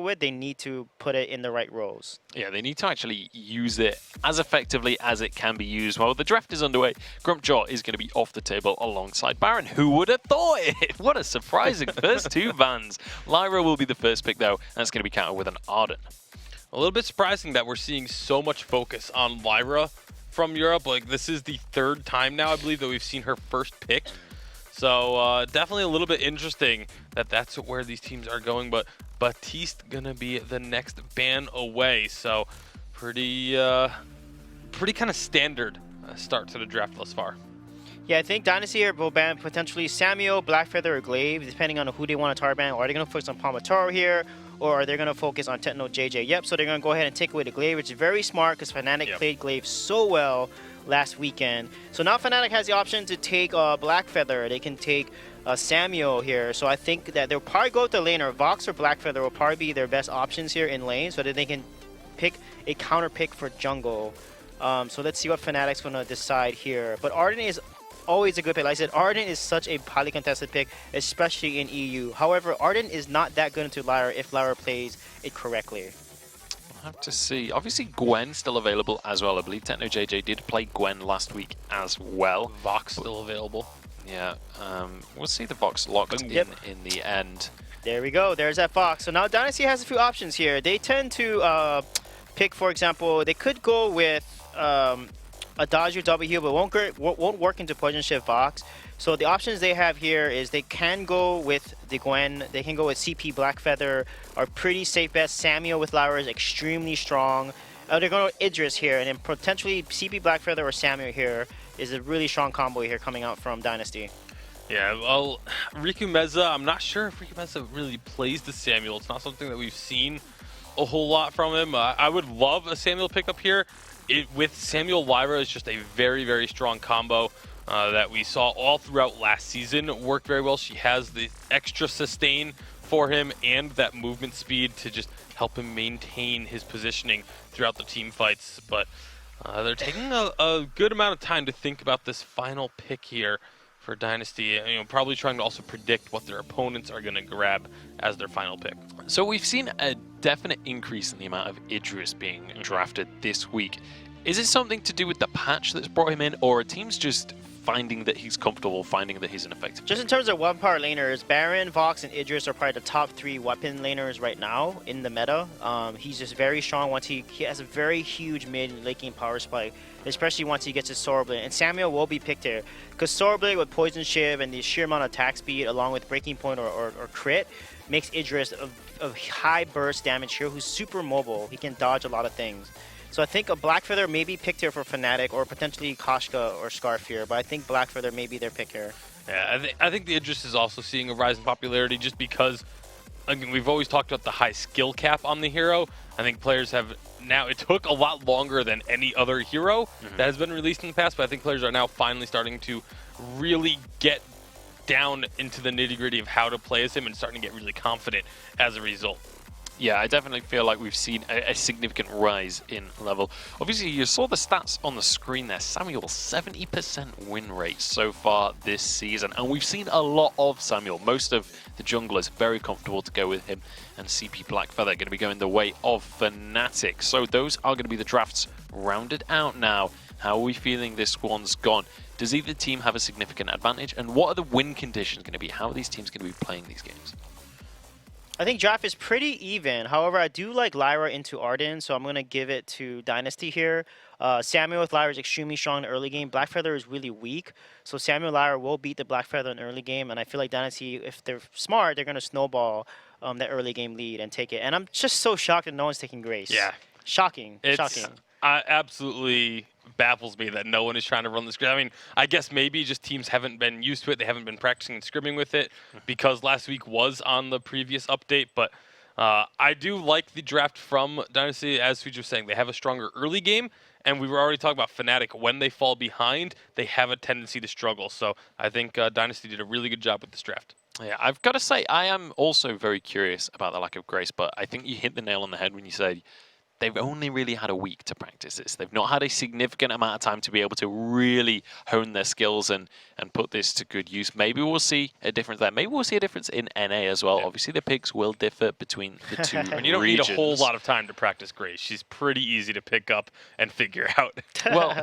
with, they need to put it in the right roles. Yeah, they need to actually use it as effectively as it can be used. While the draft is underway, Grumpjaw is going to be off the table alongside Baron. Who would have thought it? What a surprising first two bans. Lyra will be the first pick, though, and it's going to be countered with an Arden. A little bit surprising that we're seeing so much focus on Lyra from Europe. Like, this is the third time now, I believe, that we've seen her first pick. So definitely a little bit interesting that that's where these teams are going. But Baptiste gonna be the next ban away. So pretty kind of standard start to the draft thus far. Yeah, I think Dynasty here will ban potentially Samuel, Blackfeather, or Glaive, depending on who they want to tar ban. Or are they going to focus on Palmataro here, or are they going to focus on Techno JJ? Yep, so they're going to go ahead and take away the Glaive, which is very smart because Fnatic played Glaive so well last weekend. So now Fnatic has the option to take Blackfeather. They can take Samuel here. So I think that they'll probably go with the laner. Vox or Blackfeather will probably be their best options here in lane so that they can pick a counter pick for jungle. So let's see what Fnatic's going to decide here. But Arden is always a good pick. Like I said, Arden is such a highly contested pick, especially in EU. However, Arden is not that good into Lyra if Lyra plays it correctly. We'll have to see. Obviously, Gwen still available as well. I believe Techno JJ did play Gwen last week as well. Vox still available. Yeah, we'll see the Vox locked in the end. There we go. There's that Vox. So now Dynasty has a few options here. They tend to pick, for example, they could go with a dodge or double heal, but won't work into Poison Shift Vox. So the options they have here is they can go with the Gwen, they can go with CP Blackfeather, are pretty safe bets. Samuel with Lyra is extremely strong. They're going to Idris here, and then potentially CP Blackfeather or Samuel here is a really strong combo here coming out from Dynasty. Yeah, well, Riku Meza, I'm not sure if Riku Meza really plays the Samuel. It's not something that we've seen a whole lot from him. I would love a Samuel pickup here. With Samuel, Lyra is just a very, very strong combo that we saw all throughout last season work very well. She has the extra sustain for him and that movement speed to just help him maintain his positioning throughout the team fights. But they're taking a good amount of time to think about this final pick here for Dynasty, probably trying to also predict what their opponents are going to grab as their final pick. So we've seen a definite increase in the amount of Idris being drafted this week. Is it something to do with the patch that's brought him in, or are teams just finding that he's comfortable, finding that he's an effective Just in terms of one-power laners, Baron, Vox, and Idris are probably the top 3 weapon laners right now in the meta. He's just very strong once he has a very huge mid-late game power spike, especially once he gets his Sword Blade. And Samuel will be picked here, because Sword Blade with Poison Shiv and the sheer amount of attack speed along with Breaking Point or crit makes Idris a high burst damage here who's super mobile. He can dodge a lot of things. So I think a Blackfeather may be picked here for Fnatic, or potentially Koshka or Scarf here, but I think Blackfeather may be their pick here. Yeah, I think the Idris is also seeing a rise in popularity just because, again, we've always talked about the high skill cap on the hero. I think players have now, it took a lot longer than any other hero that has been released in the past, but I think players are now finally starting to really get down into the nitty-gritty of how to play as him and starting to get really confident as a result. Yeah, I definitely feel like we've seen a significant rise in level. Obviously, you saw the stats on the screen there. Samuel, 70% win rate so far this season. And we've seen a lot of Samuel. Most of the junglers very comfortable to go with him. And CP Blackfeather going to be going the way of Fnatic. So those are going to be the drafts rounded out now. How are we feeling this one's gone? Does either team have a significant advantage? And what are the win conditions going to be? How are these teams going to be playing these games? I think draft is pretty even. However, I do like Lyra into Arden, so I'm going to give it to Dynasty here. Samuel with Lyra is extremely strong in the early game. Blackfeather is really weak, so Samuel Lyra will beat the Blackfeather in the early game, and I feel like Dynasty, if they're smart, they're going to snowball that early game lead and take it. And I'm just so shocked that no one's taking Grace. Yeah. Shocking. Shocking. Absolutely baffles me that no one is trying to run this. I mean, I guess maybe just teams haven't been used to it. They haven't been practicing and scrimming with it because last week was on the previous update. But I do like the draft from Dynasty. As Fuji was saying, they have a stronger early game. And we were already talking about Fnatic. When they fall behind, they have a tendency to struggle. So I think Dynasty did a really good job with this draft. Yeah, I've got to say, I am also very curious about the lack of Grace. But I think you hit the nail on the head when you say they've only really had a week to practice this. They've not had a significant amount of time to be able to really hone their skills and put this to good use. Maybe we'll see a difference there. Maybe we'll see a difference in NA as well. Obviously, the picks will differ between the two And you don't need a whole lot of time to practice Grace. She's pretty easy to pick up and figure out. Well,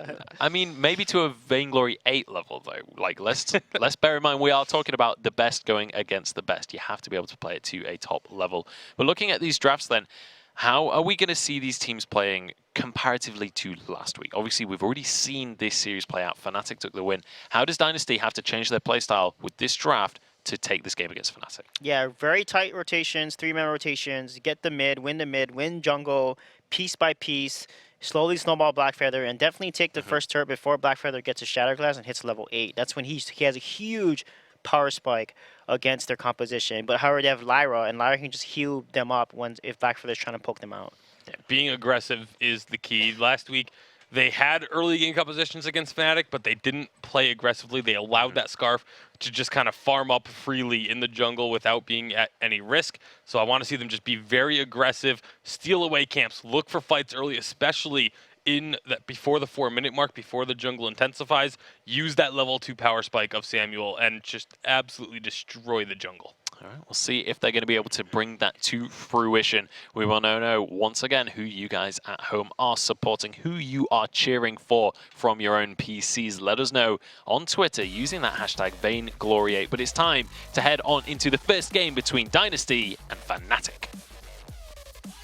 I mean, maybe to a Vainglory8 level, though. Like, let's bear in mind, we are talking about the best going against the best. You have to be able to play it to a top level. But looking at these drafts then, how are we going to see these teams playing comparatively to last week? Obviously, we've already seen this series play out. Fnatic took the win. How does Dynasty have to change their playstyle with this draft to take this game against Fnatic? Yeah, very tight rotations, 3-man rotations. Get the mid, win jungle, piece by piece. Slowly snowball Blackfeather, and definitely take the first turret before Blackfeather gets a Shatterglass and hits level 8. That's when he has a huge power spike against their composition. But however, they have Lyra, and Lyra can just heal them up if Blackfeather's trying to poke them out. Yeah, being aggressive is the key. Last week, they had early game compositions against Fnatic, but they didn't play aggressively. They allowed that Scarf to just kind of farm up freely in the jungle without being at any risk. So I want to see them just be very aggressive, steal away camps, look for fights early, especially in that before the 4-minute mark, before the jungle intensifies. Use that level 2 power spike of Samuel and just absolutely destroy the jungle. All right, we'll see if they're going to be able to bring that to fruition. We want to know, once again, who you guys at home are supporting, who you are cheering for from your own PCs. Let us know on Twitter using that hashtag Vainglory8. But it's time to head on into the first game between Dynasty and Fnatic.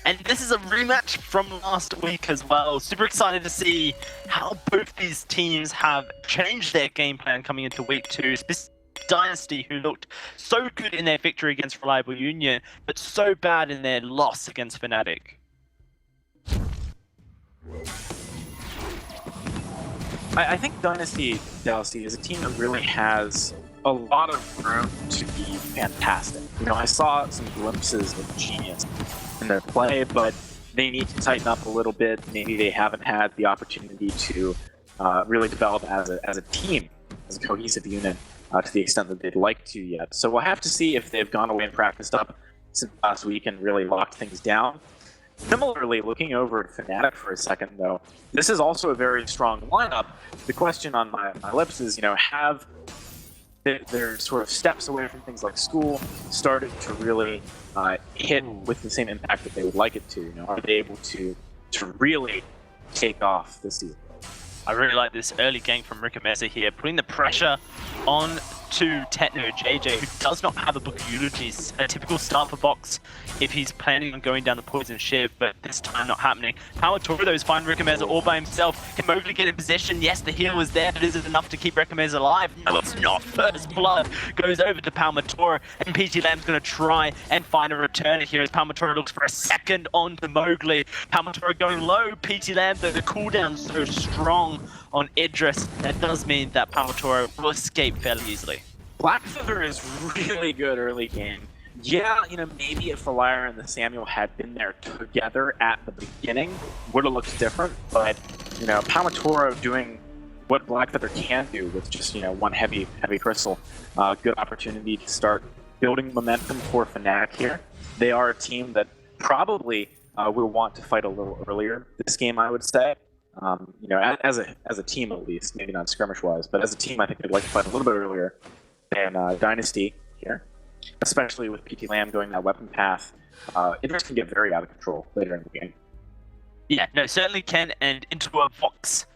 And this is a rematch from last week as well. Super excited to see how both these teams have changed their game plan coming into week 2. Dynasty, who looked so good in their victory against Reliable Union, but so bad in their loss against Fnatic. I think Dynasty is a team that really has a lot of room to be fantastic. You know, I saw some glimpses of genius in their play, but they need to tighten up a little bit. Maybe they haven't had the opportunity to really develop as a team, as a cohesive unit. To the extent that they'd like to yet. So we'll have to see if they've gone away and practiced up since last week and really locked things down. Similarly, looking over at Fnatic for a second, though, this is also a very strong lineup. The question on my lips is, you know, have their sort of steps away from things like school started to really hit with the same impact that they would like it to? You know, are they able to really take off this season? I really like this early game from Rikameza here, putting the pressure on to Techno JJ, who does not have a Book of Eulogies, a typical start for Box if he's planning on going down the Poison Shiv, but this time not happening. Power Toro though is fine. Rikameza all by himself. Can Mowgli get in position? Yes, the heal is there, but is it enough to keep Rikameza alive? No, it's not. First blood goes over to Palmatora, and PG Lamb's going to try and find a returner here as Palmatora looks for a second onto Mowgli. Palmatora going low. PG Lamb, though, the cooldown's so strong on Idris, that does mean that Palmatora will escape fairly easily. Blackfeather is really good early game. Yeah, you know, maybe if the Lyra and the Samuel had been there together at the beginning, would have looked different. But, you know, Palmatora doing what Blackfeather can do with just, you know, one heavy crystal. Good opportunity to start building momentum for Fnatic here. They are a team that probably will want to fight a little earlier this game, I would say. You know, as a team at least, maybe not skirmish-wise, but as a team, I think they'd like to fight a little bit earlier than Dynasty here, especially with PT Lamb going that weapon path. Idris can get very out of control later in the game. Yeah, no, certainly can, and into a Vox,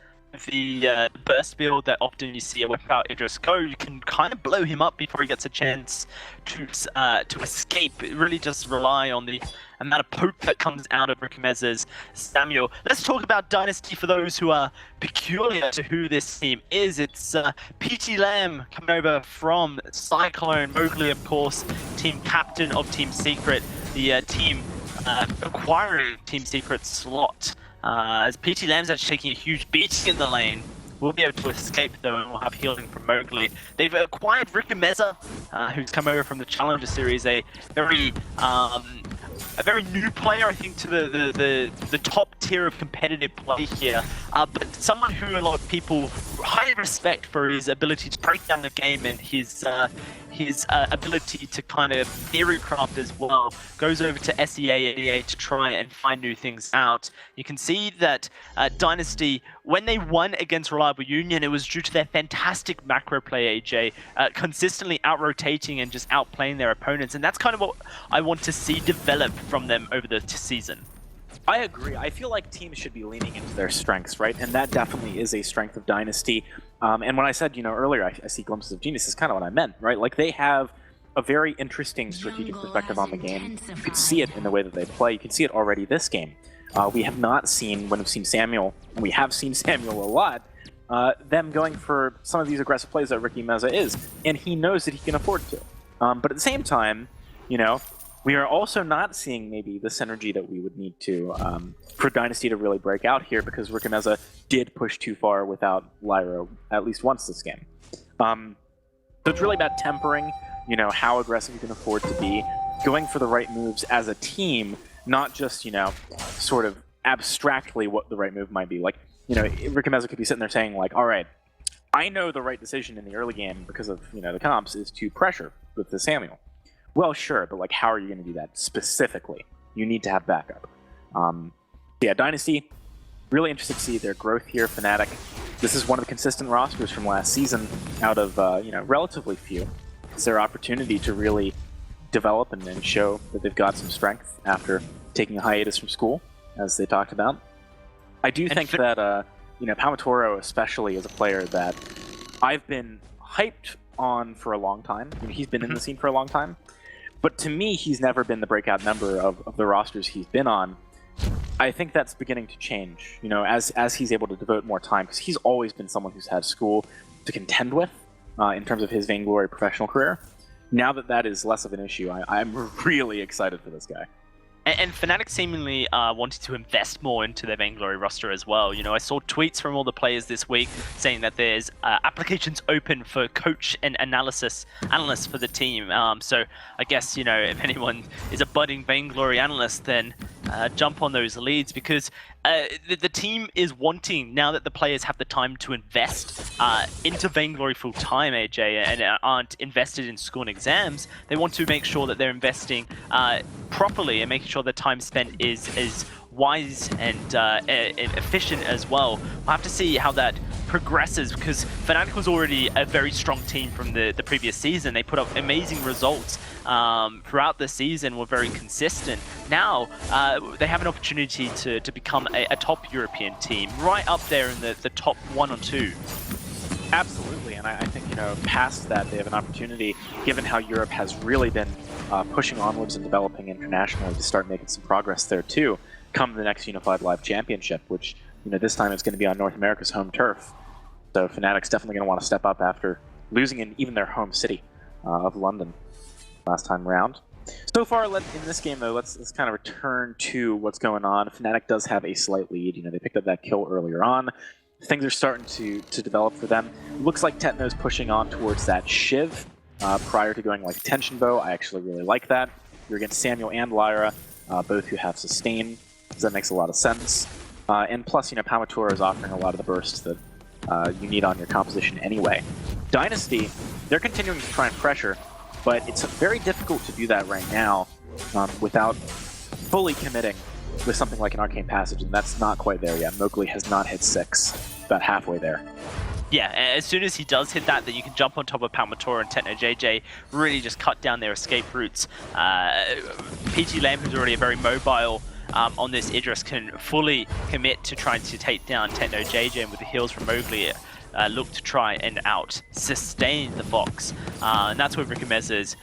the burst build that often you see a whip out Idris go, you can kind of blow him up before he gets a chance to escape. Really just rely on the amount of poke that comes out of Rikameza's Samuel. Let's talk about Dynasty for those who are peculiar to who this team is. It's PT Lamb coming over from Cyclone, Mowgli, of course, team captain of Team Secret, the team acquiring Team Secret slot. As PT Lamb's actually taking a huge beating in the lane. We'll be able to escape though, and we'll have healing from Mowgli. They've acquired Rikameza, who's come over from the Challenger Series, a very new player, I think, to the top tier of competitive play here. But someone who a lot of people highly respect for his ability to break down the game and his his ability to kind of theory craft as well, goes over to SEA to try and find new things out. You can see that Dynasty, when they won against Reliable Union, it was due to their fantastic macro play, AJ, consistently out-rotating and just outplaying their opponents, and that's kind of what I want to see develop from them over the season. I agree. I feel like teams should be leaning into their strengths, right? And that definitely is a strength of Dynasty. And when I said, earlier, I see glimpses of genius, is kind of what I meant, right? Like, they have a very interesting strategic perspective on the game. You can see it in the way that they play. You can see it already this game. We have not seen, when we've seen Samuel, and we have seen Samuel a lot, them going for some of these aggressive plays that Ricky Meza is. And he knows that he can afford to. But at the same time, we are also not seeing maybe the synergy that we would need to for Dynasty to really break out here, because Ricky Meza did push too far without Lyra at least once this game. So it's really about tempering, how aggressive you can afford to be, going for the right moves as a team, not just, sort of abstractly what the right move might be. Like, Ricky Meza could be sitting there saying, like, all right, I know the right decision in the early game because of, the comps is to pressure with the Samuel. Well, sure, but like, how are you going to do that specifically? You need to have backup. Yeah, Dynasty, really interested to see their growth here. Fnatic, this is one of the consistent rosters from last season out of, relatively few. It's their opportunity to really develop and show that they've got some strength after taking a hiatus from school, as they talked about. I do think that, Palmatoro especially is a player that I've been hyped on for a long time. He's been in the scene for a long time. But to me, he's never been the breakout member of the rosters he's been on. I think that's beginning to change, as he's able to devote more time, because he's always been someone who's had school to contend with in terms of his Vainglory professional career. Now that that is less of an issue, I'm really excited for this guy. And Fnatic seemingly wanted to invest more into their Vainglory roster as well. I saw tweets from all the players this week saying that there's applications open for coach and analysts for the team. So I guess, if anyone is a budding Vainglory analyst, then jump on those leads, because the team is wanting, now that the players have the time to invest into Vainglory full time, AJ, and aren't invested in school and exams, they want to make sure that they're investing properly and making sure the time spent is wise and efficient as well. We'll have to see how that progresses, because Fnatic was already a very strong team from the previous season. They put up amazing results throughout the season, were very consistent. Now they have an opportunity to become a top European team, right up there in the top 1 or 2. Absolutely, and I think, past that, they have an opportunity, given how Europe has really been pushing onwards and developing internationally, to start making some progress there too, come the next Unified Live Championship, which, this time it's going to be on North America's home turf. So Fnatic's definitely going to want to step up after losing in even their home city of London last time round. So far in this game, though, let's kind of return to what's going on. Fnatic does have a slight lead. They picked up that kill earlier on. Things are starting to develop for them. Looks like Tetno's pushing on towards that Shiv prior to going like Tension Bow. I actually really like that. You're against Samuel and Lyra, both who have sustain, so that makes a lot of sense. And plus, Palmatoro is offering a lot of the bursts that you need on your composition anyway. Dynasty, they're continuing to try and pressure, but it's very difficult to do that right now without fully committing with something like an Arcane Passage, and that's not quite there yet. Mowgli has not hit 6, about halfway there. Yeah, as soon as he does hit that, then you can jump on top of Palmatoro and Techno JJ, really just cut down their escape routes. PT Lamb, who's already a very mobile on this Idris, can fully commit to trying to take down Techno JJ, and with the heals from Mowgli, look to try and sustain the Fox. And that's where Ricky Meza's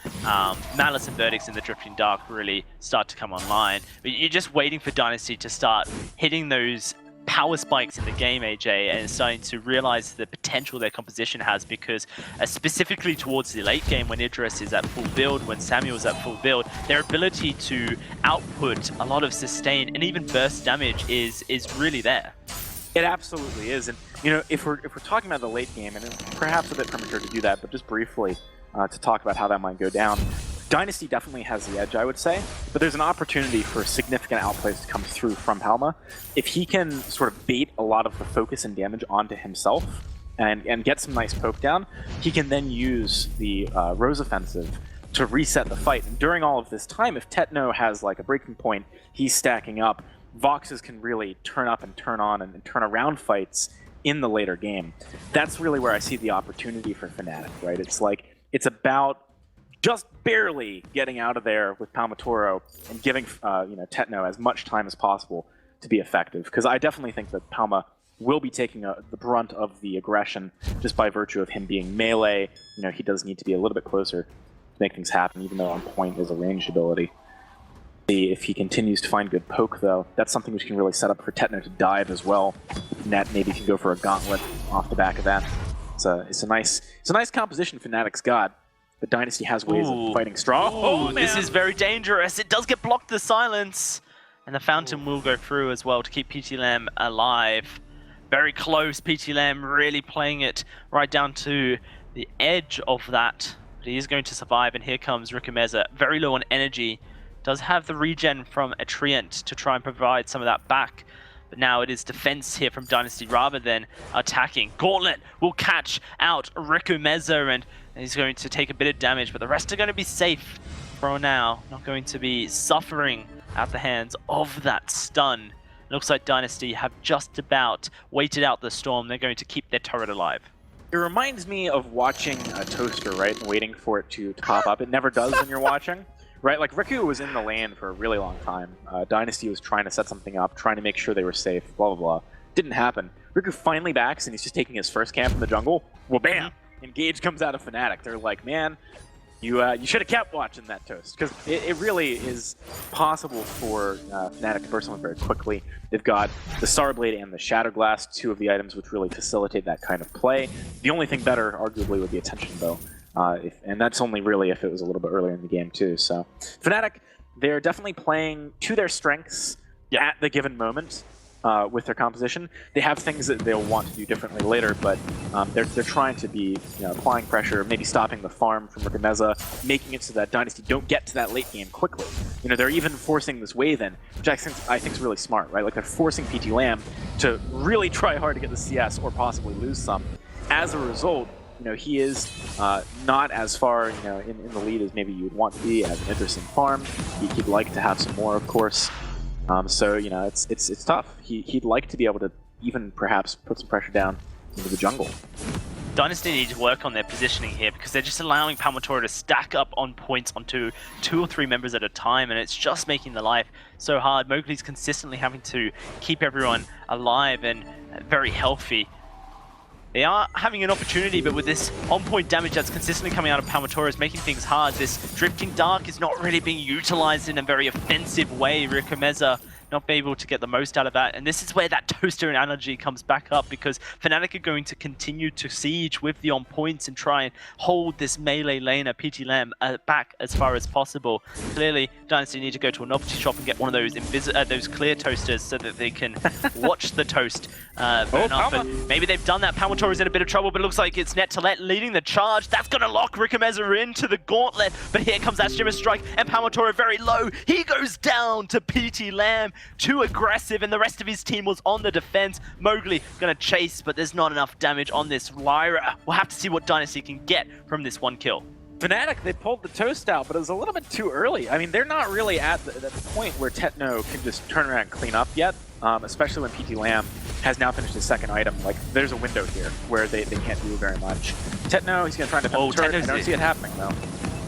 Malice and Verdicts in the Drifting Dark really start to come online. But you're just waiting for Dynasty to start hitting those power spikes in the game, AJ, and starting to realize the potential their composition has, because specifically towards the late game, when Idris is at full build, when Samuel is at full build, their ability to output a lot of sustain and even burst damage is really there. It absolutely is, and if we're talking about the late game, and it's perhaps a bit premature to do that, but just briefly to talk about how that might go down. Dynasty definitely has the edge, I would say, but there's an opportunity for significant outplays to come through from Palma. If he can sort of bait a lot of the focus and damage onto himself, and get some nice poke down, he can then use the Rose offensive to reset the fight. And during all of this time, if Tetno has like a breaking point, he's stacking up, Voxes can really turn up and turn on and turn around fights in the later game. That's really where I see the opportunity for Fnatic, right? It's like, it's about just barely getting out of there with Palmatoro and giving Tetno as much time as possible to be effective. Because I definitely think that Palma will be taking the brunt of the aggression just by virtue of him being melee. He does need to be a little bit closer to make things happen, even though on point is a ranged ability. If he continues to find good poke, though, that's something which can really set up for Tetno to dive as well. Net maybe can go for a gauntlet off the back of that. It's a nice composition Fnatic's got, but Dynasty has ways of fighting strong. Oh, this is very dangerous. It does get blocked, the silence, and the fountain will go through as well to keep PT Lamb alive. Very close. PT Lamb really playing it right down to the edge of that. But he is going to survive, and here comes Rikumeza, very low on energy. Does have the regen from a Treant to try and provide some of that back. But now it is defense here from Dynasty rather than attacking. Gauntlet will catch out Rikumeza, and he's going to take a bit of damage, but the rest are going to be safe for now. Not going to be suffering at the hands of that stun. It looks like Dynasty have just about waited out the storm. They're going to keep their turret alive. It reminds me of watching a toaster, right, and waiting for it to pop up. It never does when you're watching. Right, like Riku was in the lane for a really long time. Dynasty was trying to set something up, trying to make sure they were safe, blah, blah, blah. Didn't happen. Riku finally backs, and he's just taking his first camp in the jungle. Well, bam! Engage comes out of Fnatic. They're like, man, you should have kept watching that toast. Because it really is possible for Fnatic to burst someone very quickly. They've got the Starblade and the Shatterglass, two of the items which really facilitate that kind of play. The only thing better, arguably, would be Attention Bow. And that's only really if it was a little bit earlier in the game too. So Fnatic, they're definitely playing to their strengths at the given moment with their composition. They have things that they'll want to do differently later, but they're trying to be applying pressure, maybe stopping the farm from Rikumeza, making it so that Dynasty don't get to that late game quickly. They're even forcing this wave in, which I think is really smart, right? Like they're forcing PT Lamb to really try hard to get the CS or possibly lose some. As a result, he is not as far, in the lead as maybe you would want to be as an interesting farm. He'd like to have some more, of course. So it's tough. He'd like to be able to even perhaps put some pressure down into the jungle. Dynasty need to work on their positioning here because they're just allowing Palmatoro to stack up on points onto 2 or 3 members at a time, and it's just making the life so hard. Mowgli's consistently having to keep everyone alive and very healthy. They are having an opportunity, but with this on-point damage that's consistently coming out of Palmatoro is making things hard. This Drifting Dark is not really being utilized in a very offensive way. Rikumeza not be able to get the most out of that. And this is where that toaster analogy comes back up, because Fnatic are going to continue to siege with the on-points and try and hold this melee laner, PT Lamb, back as far as possible. Clearly, Dynasty need to go to a novelty shop and get one of those clear toasters so that they can watch the toast burn up. But maybe they've done that. Palmatoro's in a bit of trouble, but it looks like it's Net2Let leading the charge. That's going to lock Rikumeza into the gauntlet. But here comes that Shimmer Strike, and Palmatoro very low. He goes down to PT Lamb. Too aggressive, and the rest of his team was on the defense. Mowgli gonna chase, but there's not enough damage on this Lyra. We'll have to see what Dynasty can get from this one kill. Fnatic, they pulled the toast out, but it was a little bit too early. I mean, they're not really at the point where Tetno can just turn around and clean up yet, especially when PT Lamb has now finished his second item. Like, there's a window here where they can't do very much. Tetno, he's gonna try to defend the turret. I don't see it happening, though.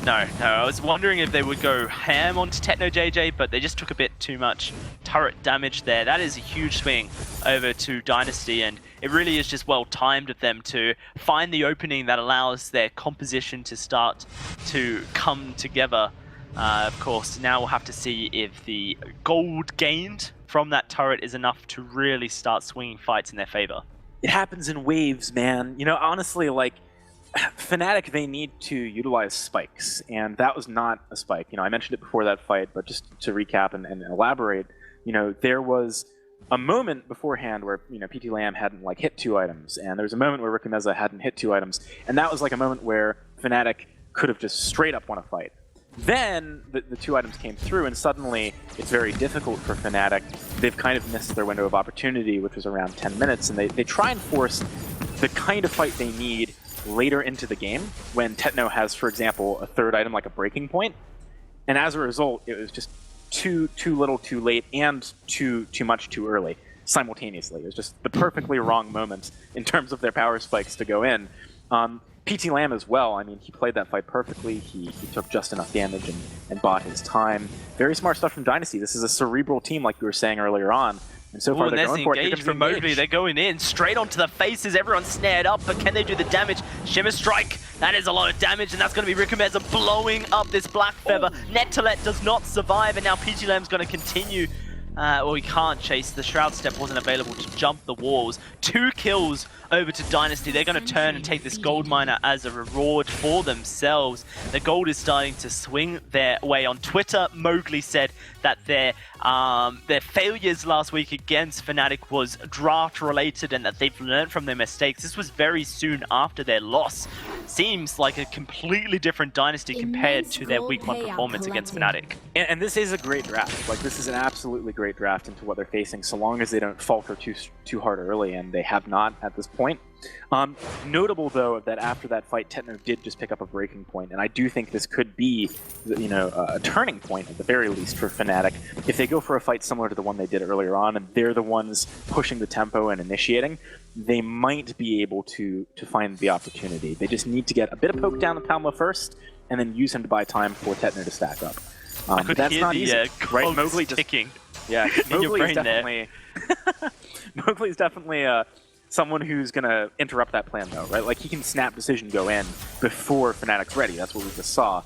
No, I was wondering if they would go ham onto Tetno JJ, but they just took a bit too much turret damage there. That is a huge swing over to Dynasty, and it really is just well timed of them to find the opening that allows their composition to start to come together. Of course, now we'll have to see if the gold gained from that turret is enough to really start swinging fights in their favor. It happens in waves, man. Honestly, like, Fnatic, they need to utilize spikes, and that was not a spike. I mentioned it before that fight, but just to recap and elaborate, there was a moment beforehand where, PT Lamb hadn't, hit 2 items, and there was a moment where Rikumeza hadn't hit 2 items, and that was, a moment where Fnatic could have just straight up won a fight. Then the two items came through, and suddenly it's very difficult for Fnatic. They've kind of missed their window of opportunity, which was around 10 minutes, and they try and force the kind of fight they need later into the game when Tetno has, for example, a third item like a breaking point. And as a result, it was just too little, too late, and too much, too early simultaneously. It was just the perfectly wrong moment in terms of their power spikes to go in. PT Lamb as well, I mean, he played that fight perfectly. He took just enough damage and bought his time. Very smart stuff from Dynasty. This is a cerebral team, like you were saying earlier on. And so far, they're going for it. Engage from Mowgli. They're going in straight onto the faces. Everyone's snared up, but can they do the damage? Shimmer Strike. That is a lot of damage, and that's going to be Rikumeza blowing up this Black Feather. Netolet does not survive, and now PT Lamb's going to continue. Well, he can't chase. The Shroud Step wasn't available to jump the walls. 2 kills over to Dynasty. They're going to turn and take this gold miner as a reward for themselves. The gold is starting to swing their way. On Twitter, Mowgli said that their failures last week against Fnatic was draft related and that they've learned from their mistakes. This was very soon after their loss. Seems like a completely different Dynasty compared to their week 1 performance against Fnatic. And this is a great draft. Like, this is an absolutely great draft into what they're facing, so long as they don't falter too hard early, and they have not at this point. Notable, though, that after that fight, Tetno did just pick up a breaking point, and I do think this could be, a turning point at the very least for Fnatic. If they go for a fight similar to the one they did earlier on, and they're the ones pushing the tempo and initiating, they might be able to find the opportunity. They just need to get a bit of poke down the Palma first, and then use him to buy time for Tetno to stack up. I could that's hear not the easy, right? Mowgli ticking. Yeah, in your brain there. Mowgli's definitely someone who's going to interrupt that plan, though, right? Like, he can snap decision go in before Fnatic's ready. That's what we just saw.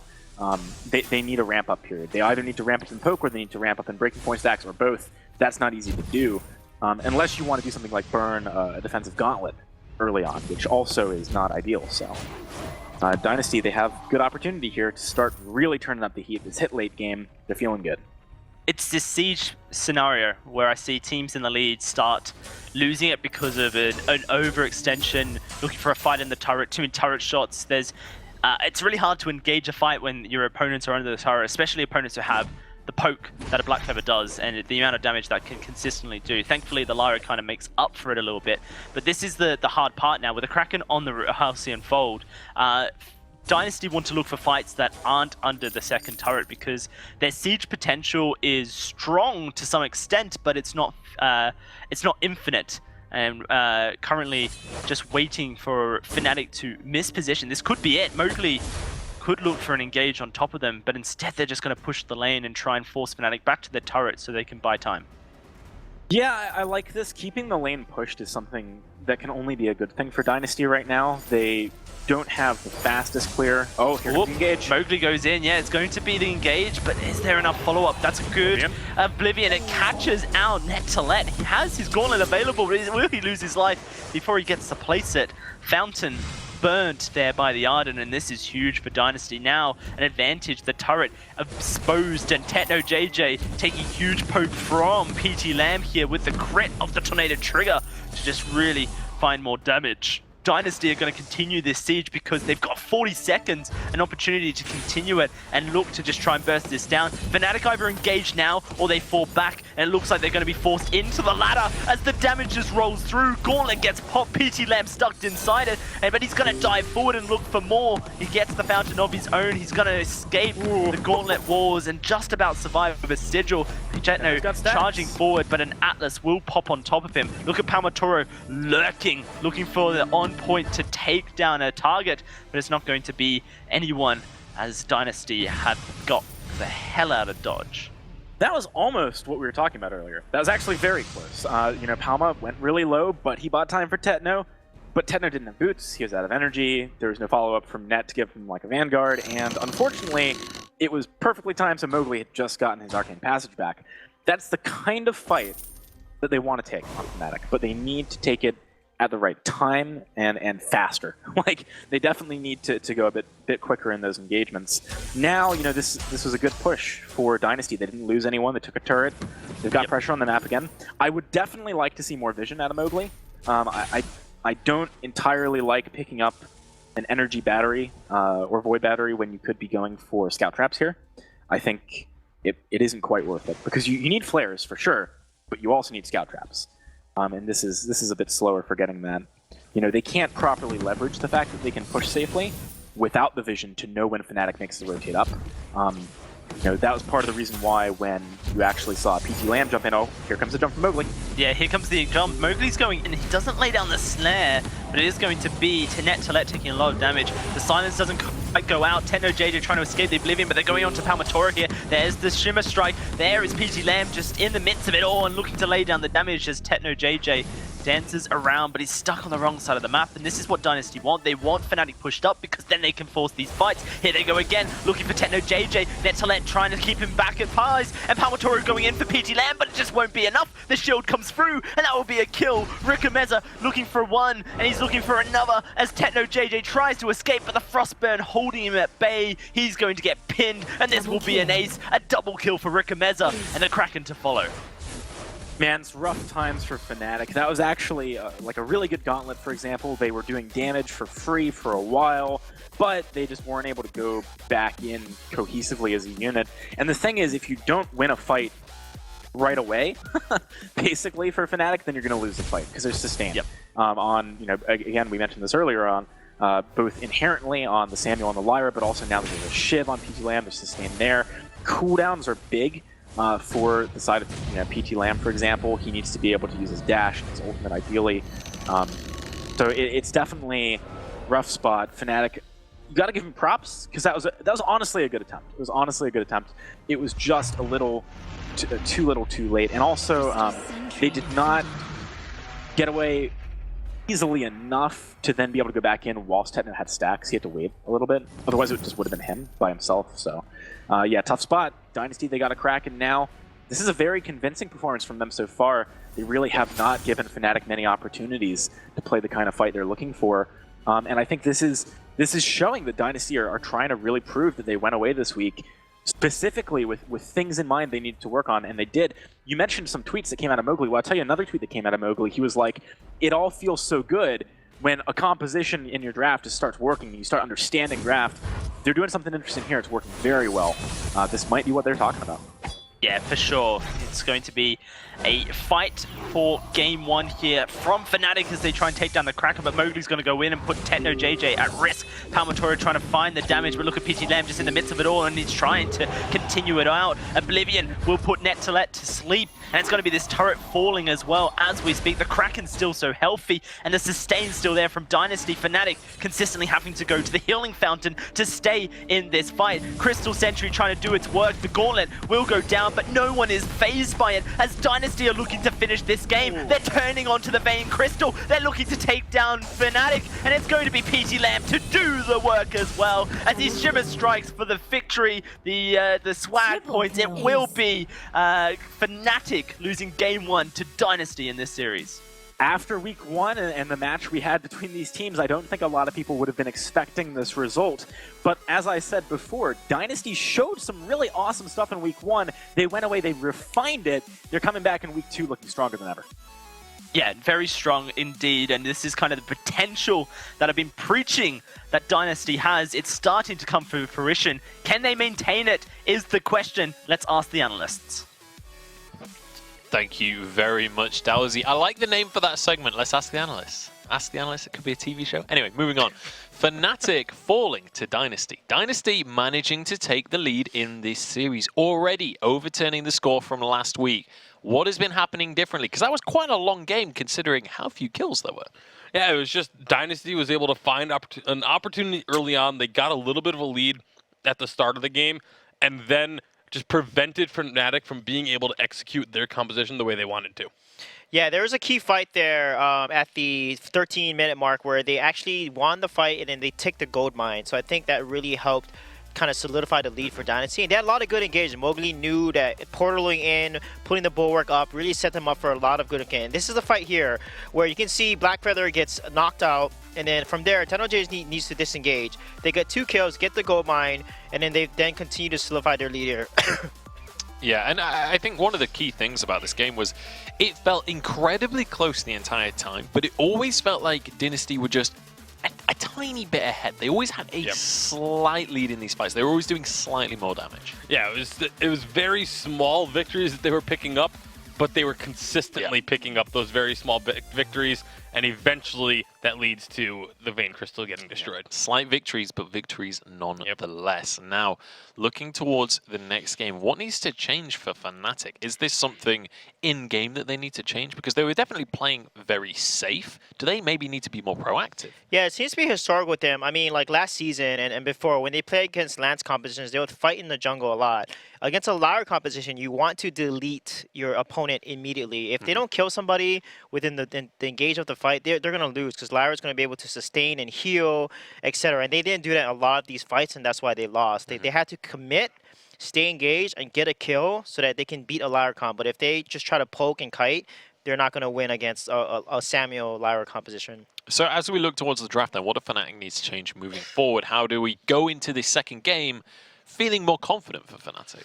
They need a ramp-up period. They either need to ramp up in poke or they need to ramp up in breaking point stacks, or both. That's not easy to do, unless you want to do something like burn a defensive gauntlet early on, which also is not ideal. So, Dynasty, they have good opportunity here to start really turning up the heat. This hit late game, they're feeling good. It's this siege scenario where I see teams in the lead start losing it because of an overextension, looking for a fight in the turret, too many turret shots. It's really hard to engage a fight when your opponents are under the turret, especially opponents who have the poke that a Black Feather does and the amount of damage that can consistently do. Thankfully, the Lyra kind of makes up for it a little bit. But this is the hard part now. With the Kraken on the Halcyon Fold, Dynasty want to look for fights that aren't under the second turret because their siege potential is strong to some extent, but it's not infinite. And currently just waiting for Fnatic to miss position. This could be it. Mowgli could look for an engage on top of them, but instead they're just going to push the lane and try and force Fnatic back to their turret so they can buy time. Yeah, I like this. Keeping the lane pushed is something that can only be a good thing for Dynasty right now. They don't have the fastest clear. Oh, here's the engage. Mowgli goes in. Yeah, it's going to be the engage, but is there enough follow-up? That's a good Oblivion. It catches out Netolet. He has his gauntlet available, but will he lose his life before he gets to place it? Fountain burnt there by the Arden, and this is huge for Dynasty. Now an advantage, the turret exposed, and Tetno JJ taking huge poke from PT Lamb here with the crit of the Tornado Trigger to just really find more damage. Dynasty are going to continue this siege because they've got 40 seconds, an opportunity to continue it and look to just try and burst this down. Fnatic either engage now or they fall back, and it looks like they're going to be forced into the ladder as the damage just rolls through. Gauntlet gets popped, PT Lamb stuck inside it, but he's going to dive forward and look for more. He gets the fountain of his own. He's going to escape the Gauntlet walls and just about survive with a sigil. Jetno charging forward, but an Atlas will pop on top of him. Look at Palmatoro lurking, looking for the on point to take down a target, but it's not going to be anyone as Dynasty have got the hell out of dodge. That was almost what we were talking about earlier. That was actually very close. Palma went really low, but he bought time for Tetno. But Tetno didn't have boots, he was out of energy, there was no follow-up from Net to give him like a Vanguard, and unfortunately, it was perfectly timed, so Mowgli had just gotten his Arcane Passage back. That's the kind of fight that they want to take on Fnatic, but they need to take it at the right time and faster. Like, they definitely need to go a bit quicker in those engagements. Now, this was a good push for Dynasty. They didn't lose anyone, they took a turret, they've got pressure on the map again. I would definitely like to see more vision out of Mowgli. I don't entirely like picking up an energy battery or void battery when you could be going for scout traps here, I think it isn't quite worth it, because you need flares for sure, but you also need scout traps. And this is a bit slower for getting that. You know, they can't properly leverage the fact that they can push safely without the vision to know when Fnatic makes the rotate up. You know, that was part of the reason why when you actually saw PT Lamb jump in, oh, here comes the jump from Mowgli. Yeah, here comes the jump. Mowgli's going in. He doesn't lay down the snare, but it is going to be Tenet taking a lot of damage. The silence doesn't quite go out. Techno JJ trying to escape the Oblivion, but they're going on to Palmatora here. There's the Shimmer Strike. There is PT Lamb just in the midst of it all and looking to lay down the damage as Techno JJ dances around, but he's stuck on the wrong side of the map, and this is what Dynasty want. They want Fnatic pushed up because then they can force these fights. Here they go again, looking for Techno JJ. Netalet trying to keep him back at pies, and Palmatora going in for PT Lamb, but it just won't be enough. The shield comes through, and that will be a kill. Rikameza looking for one, and he's looking for another as Techno JJ tries to escape, but the Frostburn holding him at bay. He's going to get pinned, and this will be an ace. A double kill for Rikameza, and the Kraken to follow. Man, it's rough times for Fnatic. That was actually like a really good gauntlet, for example. They were doing damage for free for a while, but they just weren't able to go back in cohesively as a unit. And the thing is, if you don't win a fight right away, basically for Fnatic, then you're going to lose the fight because they're sustained. Yep. On, you know, again, we mentioned this earlier on, both inherently on the Samuel and the Lyra, but also now that there's a Shiv on PT Lamb, they're sustained there. Cooldowns are big. For the side of, you know, PT Lamb, for example, he needs to be able to use his dash and his ultimate ideally. So it's definitely rough spot. Fnatic, you got to give him props because that was honestly a good attempt. It was honestly a good attempt. It was just a little too little, too late, and also they did not get away easily enough to then be able to go back in whilst Techno had stacks. He had to wait a little bit. Otherwise, it just would have been him by himself. So, yeah, tough spot. Dynasty, they got a crack, and now this is a very convincing performance from them so far. They really have not given Fnatic many opportunities to play the kind of fight they're looking for. And I think this is showing that Dynasty are trying to really prove that they went away this week, specifically with things in mind they needed to work on, and they did. You mentioned some tweets that came out of Mowgli. Well, I'll tell you another tweet that came out of Mowgli. He was like, it all feels so good when a composition in your draft just starts working and you start understanding draft. They're doing something interesting here. It's working very well. This might be what they're talking about. Yeah, for sure. It's going to be a fight for game one here from Fnatic as they try and take down the Kraken, but Mowgli's going to go in and put Techno JJ at risk. Palmatora trying to find the damage, but look at PT Lamb just in the midst of it all, and he's trying to continue it out. Oblivion will put Netalet to sleep, and it's going to be this turret falling as well as we speak. The Kraken's still so healthy, and the sustain's still there from Dynasty. Fnatic consistently having to go to the healing fountain to stay in this fight. Crystal Sentry trying to do its work. The Gauntlet will go down, but no one is phased by it as Dynasty are looking to finish this game. They're turning onto the Vayne Crystal. They're looking to take down Fnatic, and it's going to be PT Lamb to do the work as well as he Shimmer Strikes for the victory. The swag points. It will be Fnatic losing game one to Dynasty in this series. After week one and the match we had between these teams, I don't think a lot of people would have been expecting this result. But as I said before, Dynasty showed some really awesome stuff in week one. They went away, they refined it. They're coming back in week two looking stronger than ever. Yeah, very strong indeed, and this is kind of the potential that I've been preaching that Dynasty has. It's starting to come to fruition. Can they maintain it is the question. Let's ask the analysts. Thank you very much, Dowsy. I like the name for that segment. Let's ask the analysts. Ask the analysts. It could be a TV show. Anyway, moving on. Fnatic falling to Dynasty. Dynasty managing to take the lead in this series, already overturning the score from last week. What has been happening differently? Because that was quite a long game considering how few kills there were. Yeah, it was just Dynasty was able to find an opportunity early on. They got a little bit of a lead at the start of the game, and then just prevented Fnatic from being able to execute their composition the way they wanted to. Yeah, there was a key fight there at the 13-minute mark where they actually won the fight and then they took the gold mine. So I think that really helped kind of solidify the lead for Dynasty. And they had a lot of good engagement. Mowgli knew that portaling in, putting the bulwark up, really set them up for a lot of good engagement. This is the fight here where you can see Blackfeather gets knocked out, and then from there, Techno JJ needs to disengage. They get 2 kills, get the gold mine, and then they continue to solidify their lead here. Yeah, and I think one of the key things about this game was it felt incredibly close the entire time, but it always felt like Dynasty were just a tiny bit ahead. They always had a Yep. slight lead in these fights. They were always doing slightly more damage. Yeah, it was very small victories that they were picking up, but they were consistently picking up those very small victories, and eventually that leads to the Vayne Crystal getting destroyed. Slight victories, but victories nonetheless. Now, looking towards the next game, what needs to change for Fnatic? Is this something in-game that they need to change? Because they were definitely playing very safe. Do they maybe need to be more proactive? Yeah, it seems to be historic with them. I mean, like last season and before, when they played against Lance compositions, they would fight in the jungle a lot. Against a Lyra composition, you want to delete your opponent immediately. If they don't kill somebody within the engage of the fight, they're going to lose because Lyra's going to be able to sustain and heal, etc. And they didn't do that in a lot of these fights, and that's why they lost. They had to commit, stay engaged, and get a kill so that they can beat a Lyra comp. But if they just try to poke and kite, they're not going to win against a Samuel Lyra composition. So as we look towards the draft then, what do Fnatic needs to change moving forward? How do we go into this second game feeling more confident for Fnatic?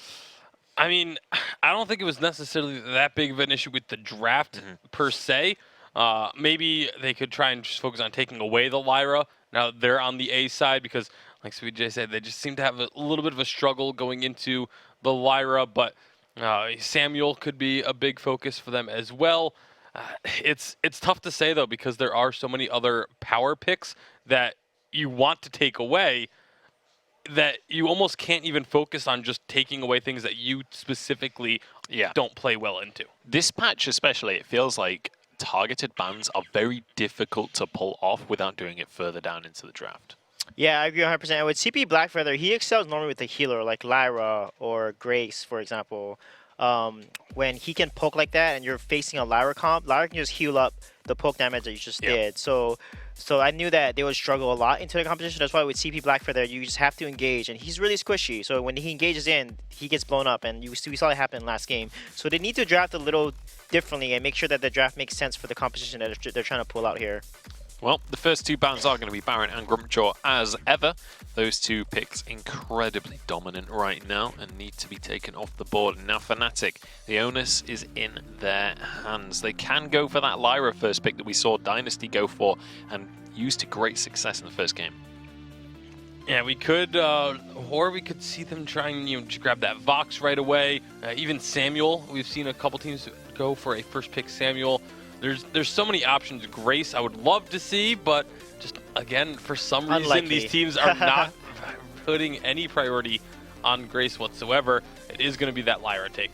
I mean, I don't think it was necessarily that big of an issue with the draft per se. Maybe they could try and just focus on taking away the Lyra. Now they're on the A side because, like Sweet J said, they just seem to have a little bit of a struggle going into the Lyra, but Samuel could be a big focus for them as well. It's tough to say, though, because there are so many other power picks that you want to take away that you almost can't even focus on just taking away things that you specifically don't play well into. This patch especially, it feels like targeted bans are very difficult to pull off without doing it further down into the draft. Yeah, I agree 100%. And with CP Blackfeather, he excels normally with a healer like Lyra or Grace, for example. When he can poke like that and you're facing a Lyra comp, Lyra can just heal up the poke damage that you just did. So I knew that they would struggle a lot into the competition. That's why with CP Blackfeather, you just have to engage. And he's really squishy. So when he engages in, he gets blown up. And we saw it happen last game. So they need to draft a little differently and make sure that the draft makes sense for the competition that they're trying to pull out here. Well, the first two bans are going to be Baron and Grumpjaw as ever. Those two picks incredibly dominant right now and need to be taken off the board. Now Fnatic, the onus is in their hands. They can go for that Lyra first pick that we saw Dynasty go for and used to great success in the first game. Yeah, we could, or we could see them trying, to grab that Vox right away. Even Samuel, we've seen a couple teams go for a first pick Samuel. There's so many options. Grace, I would love to see, but just again, for some reason, Unlikely. these teams are not putting any priority on Grace whatsoever. It is going to be that Lyra take.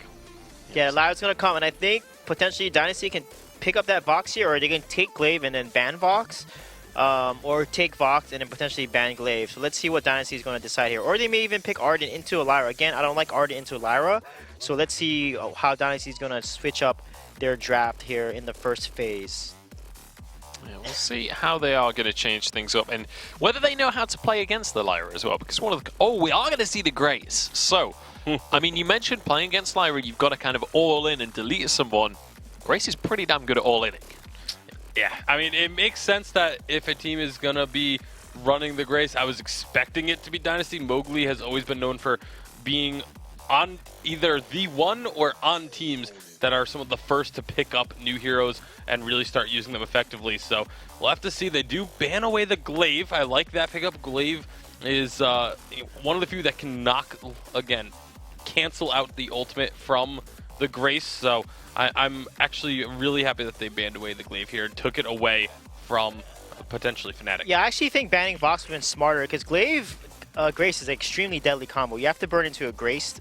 Yeah, Lyra's going to come, and I think potentially Dynasty can pick up that Vox here, or they can take Glaive and then ban Vox, or take Vox and then potentially ban Glaive. So let's see what Dynasty is going to decide here. Or they may even pick Arden into a Lyra. Again, I don't like Arden into Lyra, so let's see how Dynasty is going to switch up their draft here in the first phase. Yeah, we'll see how they are going to change things up and whether they know how to play against the Lyra as well. Because we are going to see the Grace. So, I mean, you mentioned playing against Lyra, you've got to kind of all in and delete someone. Grace is pretty damn good at all inning. Yeah, I mean, it makes sense that if a team is going to be running the Grace, I was expecting it to be Dynasty. Mowgli has always been known for being on either the one or on teams that are some of the first to pick up new heroes and really start using them effectively. So we'll have to see. They do ban away the Glaive. I like that pickup. Glaive is one of the few that can cancel out the ultimate from the Grace. So I'm actually really happy that they banned away the Glaive here and took it away from potentially Fnatic. Yeah, I actually think banning Vox would have been smarter because Glaive Grace is an extremely deadly combo. You have to burn into a Grace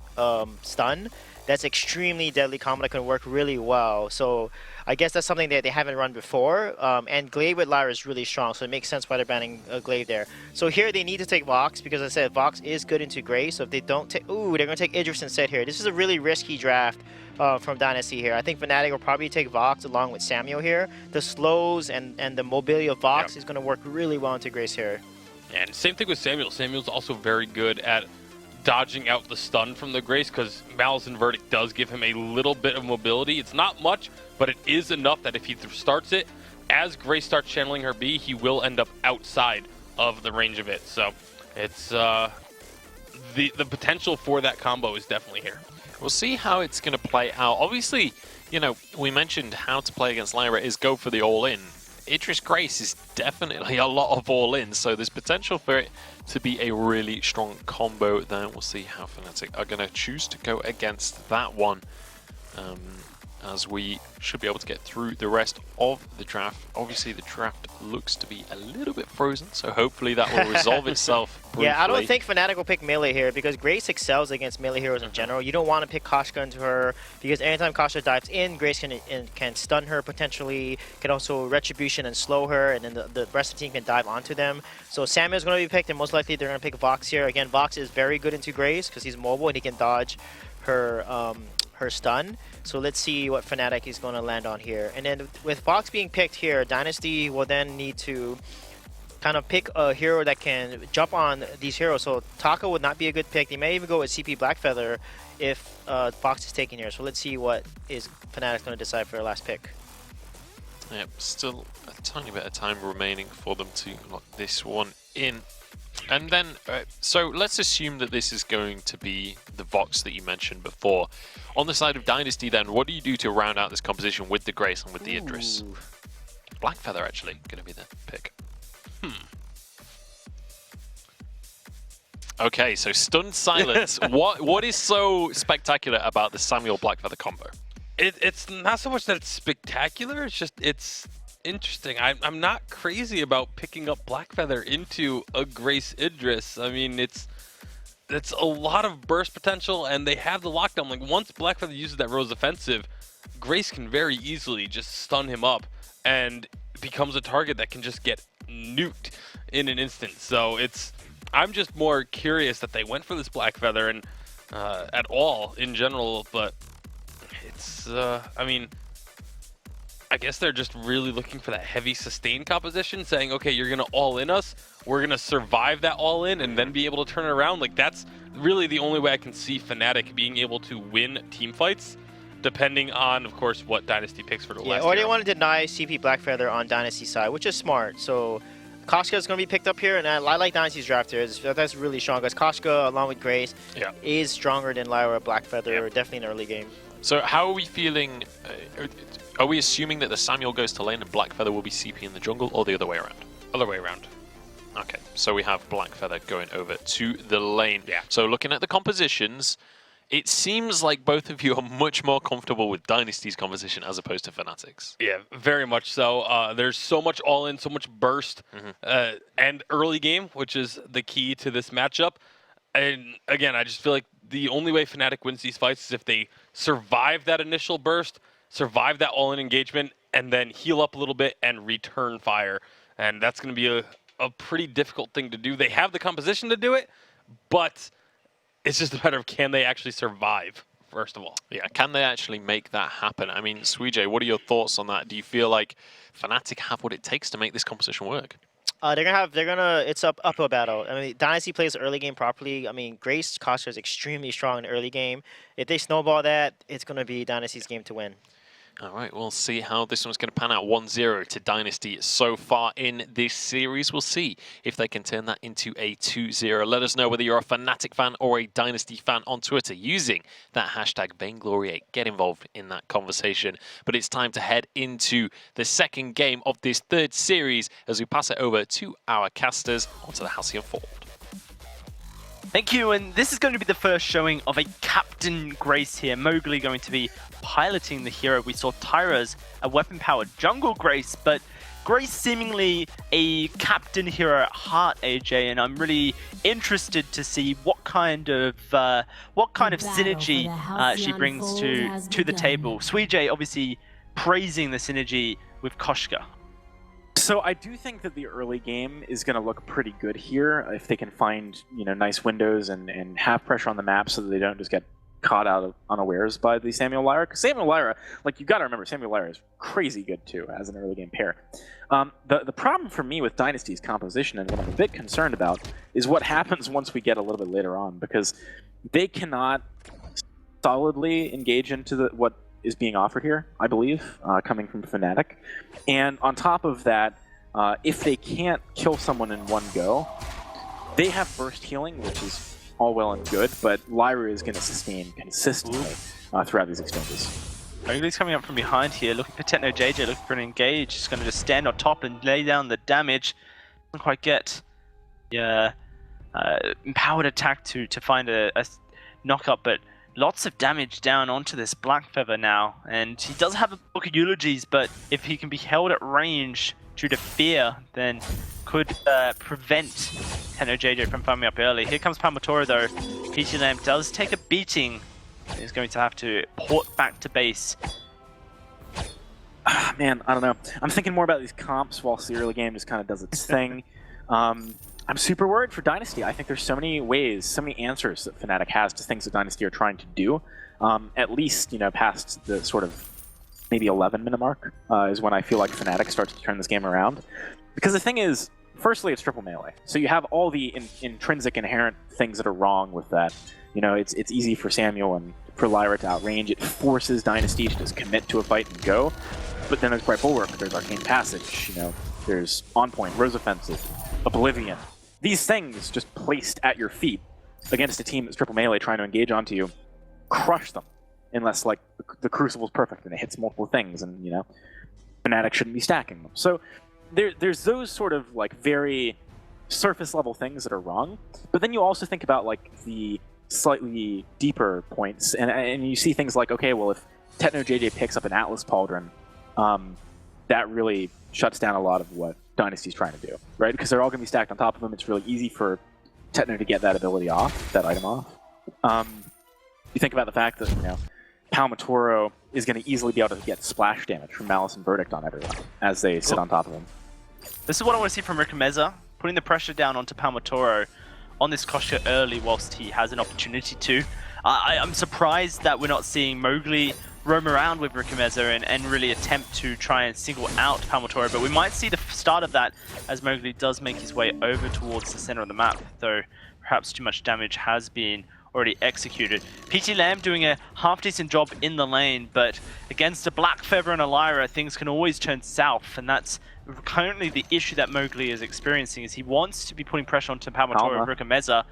stun. That's extremely deadly combo that can work really well. So I guess that's something that they haven't run before. And Glaive with Lyra is really strong, so it makes sense why they're banning Glaive there. So here they need to take Vox because I said Vox is good into Grace. So if they don't take, they're going to take Idris instead here. This is a really risky draft from Dynasty here. I think Fnatic will probably take Vox along with Samuel here. The slows and the mobility of Vox is going to work really well into Grace here. And same thing with Samuel. Samuel's also very good at dodging out the stun from the Grace because Malice and Verdict does give him a little bit of mobility. It's not much, but it is enough that if he starts it, as Grace starts channeling her B, he will end up outside of the range of it. So it's the potential for that combo is definitely here. We'll see how it's going to play out. Obviously, we mentioned how to play against Lyra is go for the all-in. Idris Grace is definitely a lot of all-in, so there's potential for it to be a really strong combo there. We'll see how Fnatic are going to choose to go against that one, as we should be able to get through the rest of the draft. Obviously, the draft looks to be a little bit frozen, so hopefully that will resolve itself briefly. Yeah, I don't think Fnatic will pick melee here because Grace excels against melee heroes in general. You don't want to pick Koshka into her because anytime Koshka dives in, Grace can stun her potentially, can also Retribution and slow her, and then the rest of the team can dive onto them. So Samuel's going to be picked, and most likely they're going to pick Vox here. Again, Vox is very good into Grace because he's mobile and he can dodge her her stun. So let's see what Fnatic is going to land on here. And then with Vox being picked here, Dynasty will then need to kind of pick a hero that can jump on these heroes. So Taka would not be a good pick. They may even go with CP Blackfeather if Vox is taken here. So let's see what is Fnatic's going to decide for their last pick. Yep, still a tiny bit of time remaining for them to lock this one in. And then, so let's assume that this is going to be the Vox that you mentioned before. On the side of Dynasty then, what do you do to round out this composition with the Grace and with the Idris? Blackfeather actually going to be the pick. Okay, so stunned silence. What is so spectacular about the Samuel Blackfeather combo? It's not so much that it's spectacular, it's just it's interesting. I'm not crazy about picking up Blackfeather into a Grace Idris. I mean, it's a lot of burst potential, and they have the lockdown. Like, once Blackfeather uses that Rose offensive, Grace can very easily just stun him up and becomes a target that can just get nuked in an instant. So I'm just more curious that they went for this Blackfeather and at all in general, but it's I mean, I guess they're just really looking for that heavy sustain composition, saying, okay, you're going to all-in us, we're going to survive that all-in and then be able to turn it around. Like, that's really the only way I can see Fnatic being able to win team fights, depending on, of course, what Dynasty picks for the last or year. they want to deny CP Blackfeather on Dynasty side, which is smart. So Koshka is going to be picked up here, and I like Dynasty's draft here. That's really strong, because Koshka, along with Grace, is stronger than Lyra Blackfeather, definitely in the early game. So how are we feeling? Are we assuming that the Samuel goes to lane and Blackfeather will be CP in the jungle, or the other way around? Other way around. Okay, so we have Blackfeather going over to the lane. Yeah. So looking at the compositions, it seems like both of you are much more comfortable with Dynasty's composition as opposed to Fnatic's. Yeah, very much so. There's so much all-in, so much burst, and early game, which is the key to this matchup. And again, I just feel like the only way Fnatic wins these fights is if they survive that initial burst, survive that all-in engagement, and then heal up a little bit and return fire. And that's going to be a pretty difficult thing to do. They have the composition to do it, but it's just a matter of, can they actually survive, first of all? Yeah, can they actually make that happen? I mean, Suijay, what are your thoughts on that? Do you feel like Fnatic have what it takes to make this composition work? It's uphill battle. I mean, Dynasty plays early game properly. I mean, Grace Koshka is extremely strong in the early game. If they snowball that, it's going to be Dynasty's game to win. All right, we'll see how this one's going to pan out. 1-0 to Dynasty so far in this series. We'll see if they can turn that into a 2-0. Let us know whether you're a Fnatic fan or a Dynasty fan on Twitter using that hashtag Vainglory8. Get involved in that conversation. But it's time to head into the second game of this third series as we pass it over to our casters onto the Halcyon Fold. Thank you, and this is going to be the first showing of a Captain Grace here. Mowgli going to be piloting the hero. We saw Tyra's a weapon-powered jungle Grace, but Grace seemingly a captain hero at heart, AJ, and I'm really interested to see what kind of synergy she brings to the table. Suijay obviously praising the synergy with Koshka. So I do think that the early game is going to look pretty good here if they can find, nice windows and have pressure on the map so that they don't just get caught out of unawares by the Samuel Lyra. Because Samuel Lyra, you got to remember, Samuel Lyra is crazy good too as an early game pair. The problem for me with Dynasty's composition, and what I'm a bit concerned about, is what happens once we get a little bit later on, because they cannot solidly engage into what is being offered here, I believe, coming from Fnatic. And on top of that, if they can't kill someone in one go, they have burst healing, which is all well and good, but Lyra is going to sustain consistently throughout these exchanges. Mowgli's coming up from behind here, looking for Techno JJ, looking for an engage. He's going to just stand on top and lay down the damage. Doesn't quite get the empowered attack to find a knock up, but lots of damage down onto this Black Feather now. And he does have a book of eulogies, but if he can be held at range due to fear, then could prevent Techno JJ from farming up early. Here comes Palmatoro though. PT Lamb does take a beating. He's going to have to port back to base. Man, I don't know. I'm thinking more about these comps whilst the early game just kind of does its thing. I'm super worried for Dynasty. I think there's so many ways, so many answers that Fnatic has to things that Dynasty are trying to do. At least, you know, past the sort of maybe 11-minute mark is when I feel like Fnatic starts to turn this game around. Because the thing is, firstly, it's triple melee. So you have all the intrinsic, inherent things that are wrong with that. You know, it's easy for Samuel and for Lyra to outrange. It forces Dynasty to just commit to a fight and go. But then there's Bright Bulwark, there's Arcane Passage, you know, there's On Point, Rose Offensive, Oblivion. These things just placed at your feet against a team that's triple melee trying to engage onto you, crush them. Unless, like, the Crucible's perfect and it hits multiple things and, you know, Fnatic shouldn't be stacking them. So there's those sort of, like, very surface-level things that are wrong. But then you also think about, like, the slightly deeper points, and you see things like, okay, well, if Techno JJ picks up an Atlas Pauldron, that really shuts down a lot of what Dynasty's trying to do, right? Because they're all going to be stacked on top of them. It's really easy for Techno to get that ability off, that item off. You think about the fact that, you know, Palmatoro is going to easily be able to get splash damage from Malice and Verdict on everyone as they sit on top of him. This is what I want to see from Rikomeza, putting the pressure down onto Palmatoro on this Koshka early whilst he has an opportunity to. I'm surprised that we're not seeing Mowgli roam around with Rikomeza and really attempt to try and single out Palmatoro, but we might see the start of that as Mowgli does make his way over towards the center of the map, though perhaps too much damage has been already executed. PT Lamb doing a half-decent job in the lane, but against a Black Feather and a Lyra, things can always turn south, and that's currently the issue that Mowgli is experiencing, is he wants to be putting pressure onto Palmatoro and Rikomeza.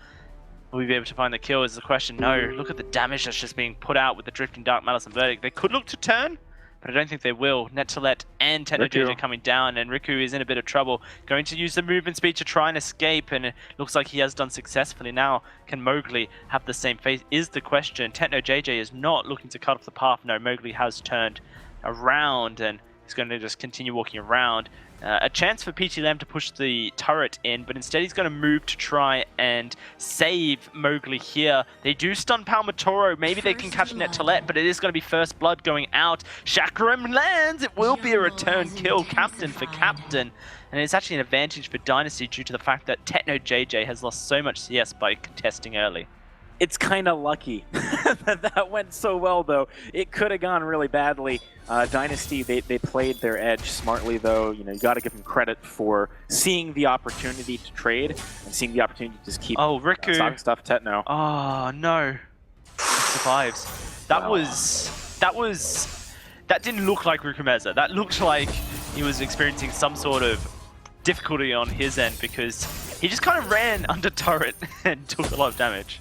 Will we be able to find the kill is the question. No, look at the damage that's just being put out with the Drifting Dark, Malice and Verdict. They could look to turn, but I don't think they will. Nettolet and Techno JJ coming down, and Riku is in a bit of trouble. Going to use the movement speed to try and escape, and it looks like he has done successfully. Now, can Mowgli have the same fate is the question. Techno JJ is not looking to cut off the path. No, Mowgli has turned around, and he's going to just continue walking around. A chance for PT Lamb to push the turret in, but instead he's going to move to try and save Mowgli here. They do stun Palmatoro. Maybe they can catch Nettolet, but it is going to be first blood going out. Chakram lands. It will be a return kill, captain for captain. And it's actually an advantage for Dynasty due to the fact that Techno JJ has lost so much CS by contesting early. It's kind of lucky that went so well, though. It could have gone really badly. Dynasty, they played their edge smartly, though. You know, you got to give them credit for seeing the opportunity to trade and seeing the opportunity to just keep Riku. Stuff Techno. Oh no, he survives. That didn't look like Rikomeza. That looked like he was experiencing some sort of difficulty on his end because he just kind of ran under turret and took a lot of damage.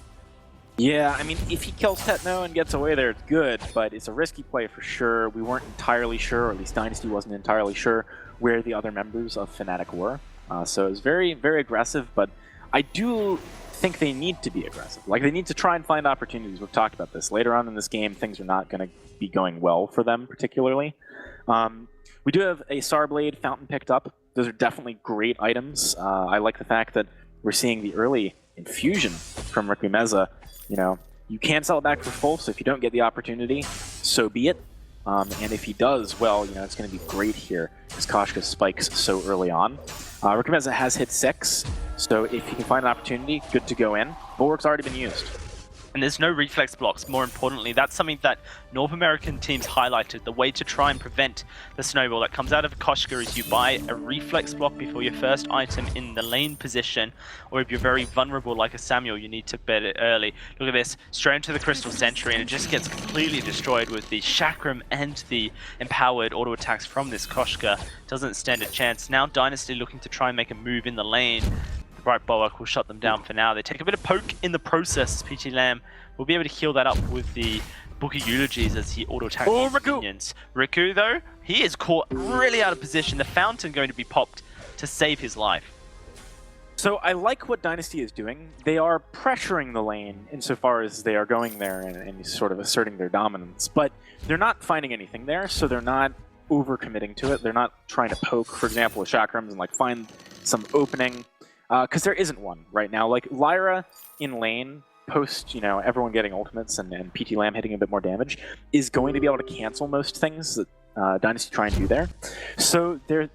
Yeah, I mean, if he kills Techno and gets away there, it's good, but it's a risky play for sure. We weren't entirely sure, or at least Dynasty wasn't entirely sure, where the other members of Fnatic were. So it was very, very aggressive, but I do think they need to be aggressive. Like, they need to try and find opportunities. We've talked about this. Later on in this game, things are not going to be going well for them, particularly. We do have a Sarblade Fountain picked up. Those are definitely great items. I like the fact that we're seeing the early infusion from Rikomeza. You know, you can sell it back for full, so if you don't get the opportunity, so be it. And if he does, well, you know, it's going to be great here, because Koshka spikes so early on. Rikomeza has hit 6, so if he can find an opportunity, good to go in. Bulwark's already been used. And there's no reflex blocks, more importantly. That's something that North American teams highlighted. The way to try and prevent the snowball that comes out of Koshka is you buy a reflex block before your first item in the lane position, or if you're very vulnerable like a Samuel, you need to bet it early. Look at this, straight into the Crystal Sentry, and it just gets completely destroyed with the Chakram and the empowered auto attacks from this Koshka. Doesn't stand a chance. Now Dynasty looking to try and make a move in the lane. Bright Bulwark will shut them down for now. They take a bit of poke in the process. PT Lamb will be able to heal that up with the Book of Eulogies as he auto-attacks minions. Riku, though, he is caught really out of position. The fountain going to be popped to save his life. So I like what Dynasty is doing. They are pressuring the lane insofar as they are going there and sort of asserting their dominance, but they're not finding anything there, so they're not over-committing to it. They're not trying to poke, for example, with chakrams and like find some opening, because there isn't one right now. Like Lyra in lane, post, everyone getting ultimates and PT Lamb hitting a bit more damage, is going to be able to cancel most things that Dynasty try and do there. So they're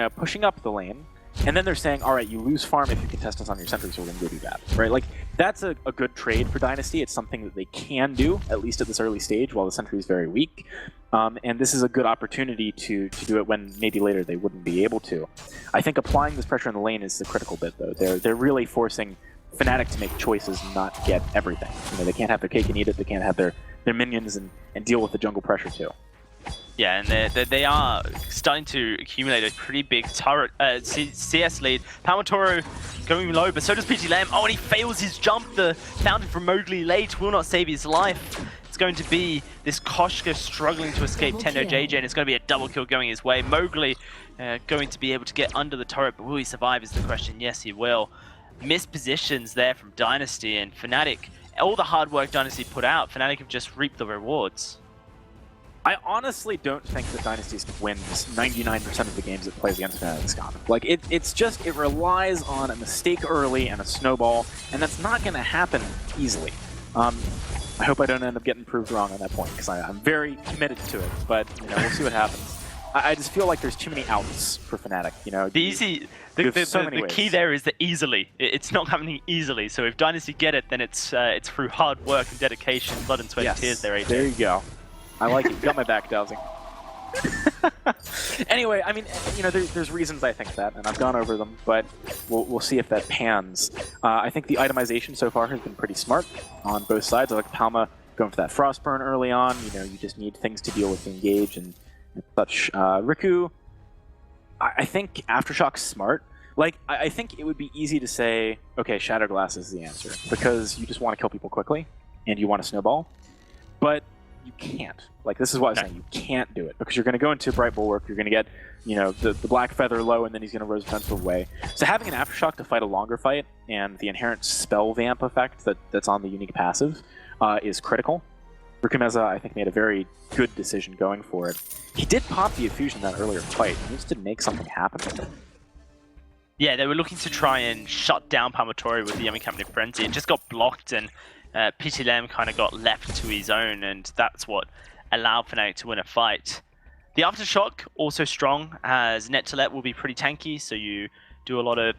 pushing up the lane, and then they're saying, all right, you lose farm if you contest us on your sentry, so we're going to go do that, right? Like, that's a good trade for Dynasty. It's something that they can do, at least at this early stage, while the sentry is very weak. And this is a good opportunity to do it when maybe later they wouldn't be able to. I think applying this pressure in the lane is the critical bit, though. They're really forcing Fnatic to make choices and not get everything. They can't have their cake and eat it. They can't have their minions and deal with the jungle pressure, too. Yeah, and they are starting to accumulate a pretty big turret CS lead. Palmatoro going low, but so does PT Lamb. Oh, and he fails his jump. The fountain from Mowgli late will not save his life. It's going to be this Koshka struggling to escape Tendo JJ, and it's going to be a double kill going his way. Mowgli going to be able to get under the turret, but will he survive is the question. Yes, he will. Missed positions there from Dynasty and Fnatic. All the hard work Dynasty put out, Fnatic have just reaped the rewards. I honestly don't think that Dynasty wins 99% of the games it plays against Fnatic Scott. Like, it relies on a mistake early and a snowball, and that's not going to happen easily. I hope I don't end up getting proved wrong on that point, because I'm very committed to it, but we'll see what happens. I just feel like there's too many outs for Fnatic. The key there is the easily. It's not happening easily, so if Dynasty get it, then it's through hard work and dedication, blood and sweat and tears there, AJ. There you go. I like it. You got my back, Dowsing. Anyway, I mean, there's reasons I think that, and I've gone over them, but we'll see if that pans. I think the itemization so far has been pretty smart on both sides. I like Palma going for that Frostburn early on. You just need things to deal with the engage and such. Riku, I think Aftershock's smart. Like, I think it would be easy to say, okay, Shatterglass is the answer, because you just want to kill people quickly, and you want to snowball. But you can't. Like, this is what I was saying. You can't do it because you're going to go into Bright Bulwark. You're going to get, the Black Feather low, and then he's going to Rose Defensive away. So having an Aftershock to fight a longer fight and the inherent spell vamp effect that's on the unique passive is critical. Rikumeza, I think, made a very good decision going for it. He did pop the Effusion in that earlier fight. He needs to make something happen with it. Yeah, they were looking to try and shut down Palmatori with the Yummy Company Frenzy. It just got blocked, and PT Lamb kind of got left to his own, and that's what allowed Fnatic to win a fight. The Aftershock, also strong, as Net to Let will be pretty tanky, so you do a lot of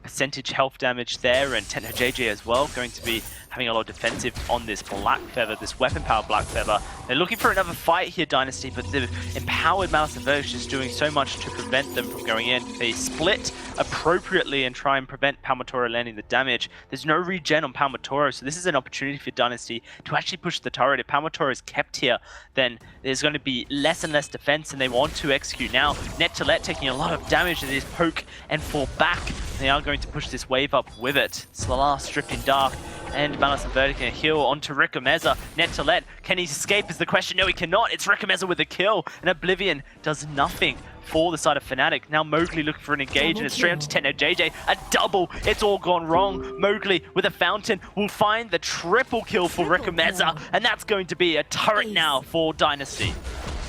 percentage health damage there, and Tento JJ as well, going to be having a lot of defensive on this Black Feather, this weapon power Black Feather. They're looking for another fight here, Dynasty, but the empowered Malice and Verge is doing so much to prevent them from going in. They split appropriately and try and prevent Palmatoro landing the damage. There's no regen on Palmatoro, so this is an opportunity for Dynasty to actually push the turret. If Palmatoro is kept here, then there's going to be less and less defense, and they want to execute now. Net to Let taking a lot of damage as they poke and fall back. They are going to push this wave up with it. It's the last Drifting Dark, and Malice and Verge can heal onto Rikumeza. Net to Let, can he escape is the question. No, he cannot. It's Rikumeza with a kill, and Oblivion does nothing for the side of Fnatic. Now Mowgli looking for an engage, and it's straight onto Tento JJ. A double. It's all gone wrong. Mowgli with a fountain will find the triple kill for Rikumeza, and that's going to be a turret now for Dynasty.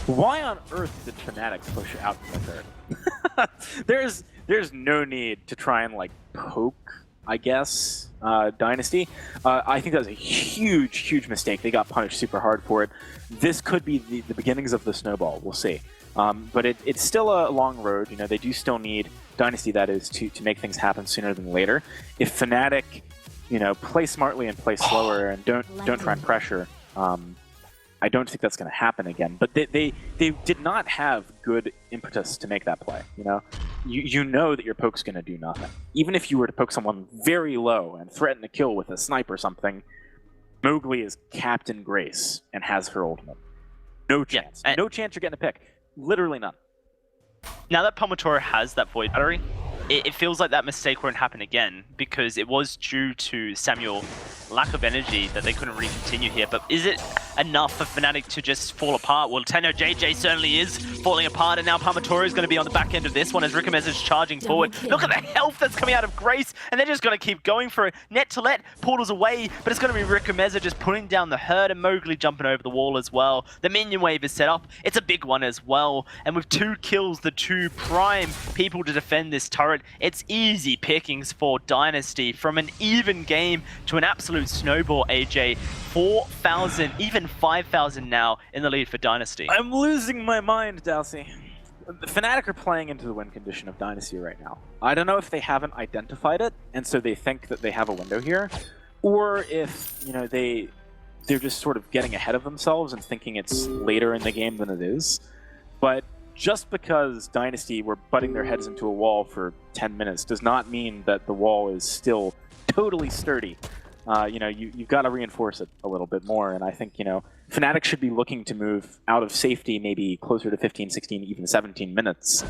Why on earth did Fnatic push out the turret? There's no need to try and like poke, I guess, Dynasty. I think that was a huge mistake. They got punished super hard for it. This could be the beginnings of the snowball. We'll see. But it's still a long road. They do still need Dynasty, that is, to make things happen sooner than later. If Fnatic, play smartly and play slower and don't try and pressure, I don't think that's going to happen again. But they did not have good impetus to make that play. You know that your poke's going to do nothing. Even if you were to poke someone very low and threaten to kill with a snipe or something, Mowgli is Captain Grace and has her ultimate. No chance. No chance you're getting a pick. Literally none. Now that Palmatoro has that Void Battery, it feels like that mistake won't happen again, because it was due to Samuel lack of energy that they couldn't really continue here. But is it enough for Fnatic to just fall apart. Well, Tenno JJ certainly is falling apart, and now Palmatori is going to be on the back end of this one as Rickomez is charging forward. Look at the health that's coming out of Grace, and they're just going to keep going for it. Net to let portals away, but it's going to be Rickomez just putting down the herd, and Mowgli jumping over the wall as well. The minion wave is set up. It's a big one as well, and with 2 kills, the 2 prime people to defend this turret, it's easy pickings for Dynasty. From an even game to an absolute snowball, AJ. 4,000, even 5,000 now in the lead for Dynasty. I'm losing my mind, Dalsy. Fnatic are playing into the win condition of Dynasty right now. I don't know if they haven't identified it, and so they think that they have a window here, or if, you know, they're just sort of getting ahead of themselves and thinking it's later in the game than it is. But just because Dynasty were butting their heads into a wall for 10 minutes does not mean that the wall is still totally sturdy. You know, you've got to reinforce it a little bit more, and I think, you know, Fnatic should be looking to move out of safety maybe closer to 15, 16, even 17 minutes.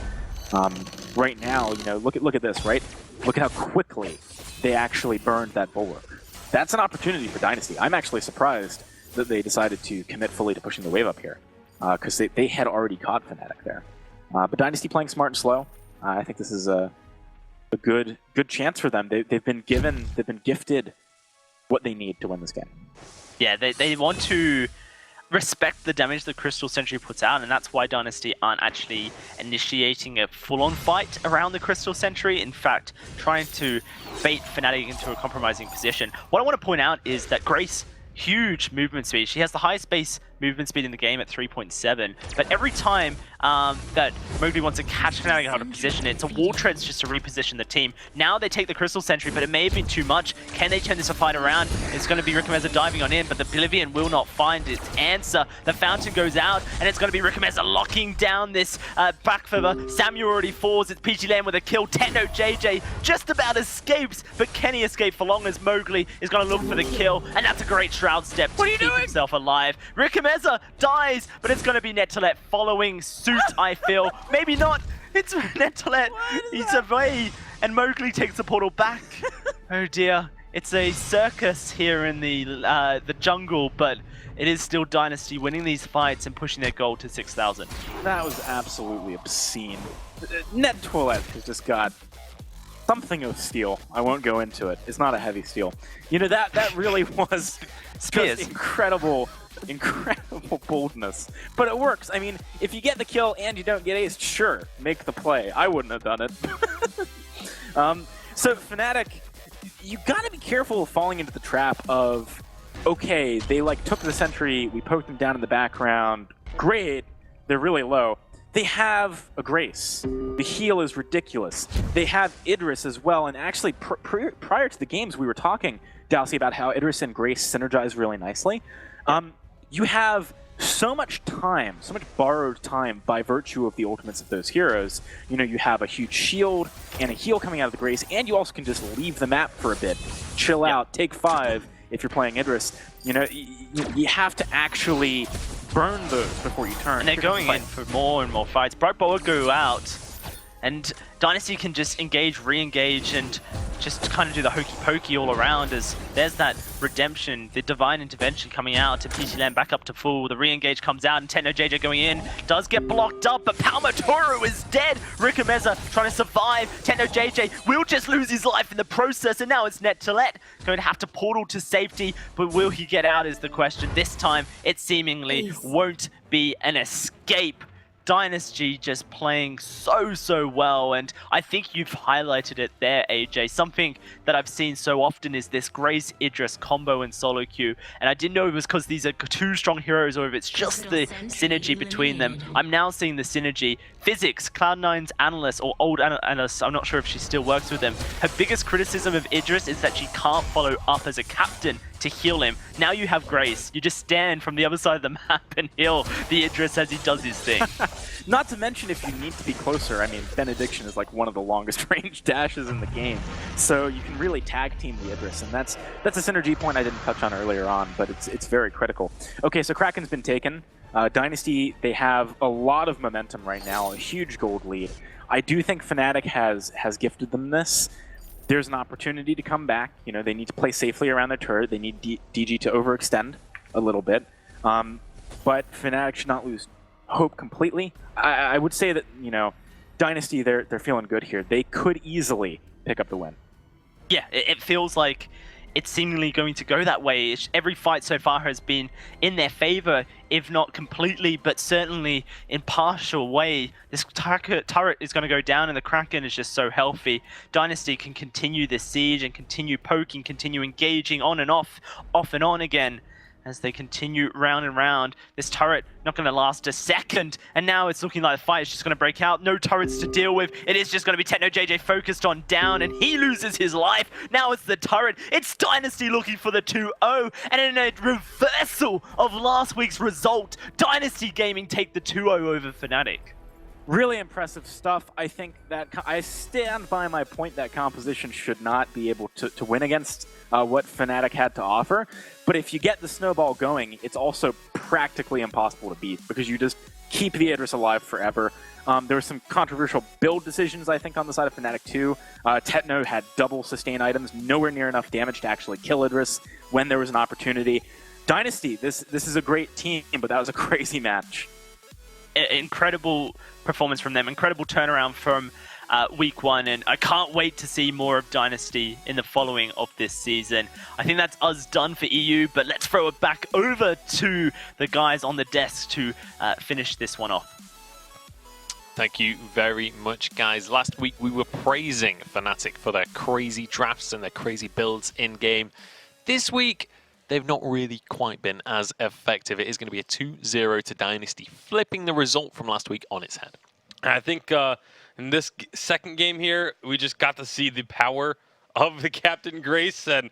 Right now, you know, look at this, right? Look at how quickly they actually burned that bulwark. That's an opportunity for Dynasty. I'm actually surprised that they decided to commit fully to pushing the wave up here, because they had already caught Fnatic there. But Dynasty playing smart and slow. I think this is a good chance for them. They've been gifted what they need to win this game. Yeah, they want to respect the damage the Crystal Sentry puts out, and that's why Dynasty aren't actually initiating a full-on fight around the Crystal Sentry. In fact, trying to bait Fnatic into a compromising position. What I want to point out is that Grace, huge movement speed. She has the highest base movement speed in the game at 3.7, but every time that Mowgli wants to catch Fnatic out of position, it's a wall treads just to reposition the team. Now they take the Crystal Sentry, but it may have been too much. Can they turn this a fight around? It's going to be Rickomeza diving on in, but the Oblivion will not find its answer. The Fountain goes out, and it's going to be Rickomeza locking down this back further. Samuel already falls. It's PG Land with a kill. Tenno JJ just about escapes, but can he escape for long as Mowgli is going to look for the kill, and that's a great Shroud step to keep himself alive. Rickomeza dies, but it's going to be Netolet following suit, I feel. Maybe not. It's Netolet. He's away, and Mowgli takes the portal back. Oh dear. It's a circus here in the jungle, but it is still Dynasty winning these fights and pushing their goal to 6,000. That was absolutely obscene. Netolet has just got something of steel. I won't go into it. It's not a heavy steel. You know, that really was just incredible boldness. But it works. I mean, if you get the kill and you don't get aced, sure, make the play. I wouldn't have done it. So Fnatic, you gotta be careful of falling into the trap of, okay, they like took the sentry, we poked them down in the background, great, they're really low. They have a Grace. The heal is ridiculous. They have Idris as well, and actually prior to the games we were talking, Dalsy, about how Idris and Grace synergize really nicely. You have so much time, so much borrowed time by virtue of the ultimates of those heroes. You know, you have a huge shield and a heal coming out of the Grace, and you also can just leave the map for a bit, chill out, take 5 if you're playing Idris. You know, you have to actually burn those before you turn. And they're going in for more and more fights. Brightball will go out, and Dynasty can just engage, re-engage, and just kind of do the hokey pokey all around as there's that redemption, the divine intervention coming out to PT Land back up to full. The re-engage comes out and Tenno JJ going in. Does get blocked up, but Palmatori is dead. Rickomeza trying to survive. Tenno JJ will just lose his life in the process, and now it's Netolet going to have to portal to safety, but will he get out is the question. This time it seemingly won't be an escape. Dynasty just playing so well, and I think you've highlighted it there, AJ. Something that I've seen so often is this Grace Idris combo in solo queue, and I didn't know it was because these are 2 strong heroes or if it's just the synergy between them. I'm now seeing the synergy. Physics, Cloud9's analyst, or old analyst, I'm not sure if she still works with them. Her biggest criticism of Idris is that she can't follow up as a captain to heal him. Now you have Grace. You just stand from the other side of the map and heal the Idris as he does his thing. Not to mention, if you need to be closer, I mean, Benediction is like one of the longest range dashes in the game. So you can really tag team the Idris, and that's a synergy point I didn't touch on earlier on, but it's very critical. Okay, so Kraken's been taken. Dynasty, they have a lot of momentum right now, a huge gold lead. I do think Fnatic has gifted them this. There's an opportunity to come back. You know, they need to play safely around their turret. They need DG to overextend a little bit. But Fnatic should not lose hope completely. I would say that, you know, Dynasty, they're feeling good here. They could easily pick up the win. Yeah, it feels like it's seemingly going to go that way. Every fight so far has been in their favor, if not completely, but certainly in partial way. This turret is going to go down, and the Kraken is just so healthy. Dynasty can continue this siege and continue poking, continue engaging on and off and on again. As they continue round and round. This turret not going to last a second, and now it's looking like the fight is just going to break out. No turrets to deal with. It is just going to be Techno JJ focused on down, and he loses his life. Now it's the turret. It's Dynasty looking for the 2-0, and in a reversal of last week's result, Dynasty Gaming take the 2-0 over Fnatic. Really impressive stuff. I think that I stand by my point that composition should not be able to win against what Fnatic had to offer. But if you get the snowball going, it's also practically impossible to beat because you just keep the Idris alive forever. There were some controversial build decisions, I think, on the side of Fnatic too. Techno had double sustain items, nowhere near enough damage to actually kill Idris when there was an opportunity. Dynasty, this is a great team, but that was a crazy match. Incredible performance from them, incredible turnaround from week one, and I can't wait to see more of Dynasty in the following of this season. I think that's us done for EU, but let's throw it back over to the guys on the desk to finish this one off. Thank you very much, guys. Last week we were praising Fnatic for their crazy drafts and their crazy builds in-game. This week, they've not really quite been as effective. It is going to be a 2-0 to Dynasty, flipping the result from last week on its head. I think in this second game here, we just got to see the power of the Captain Grace, and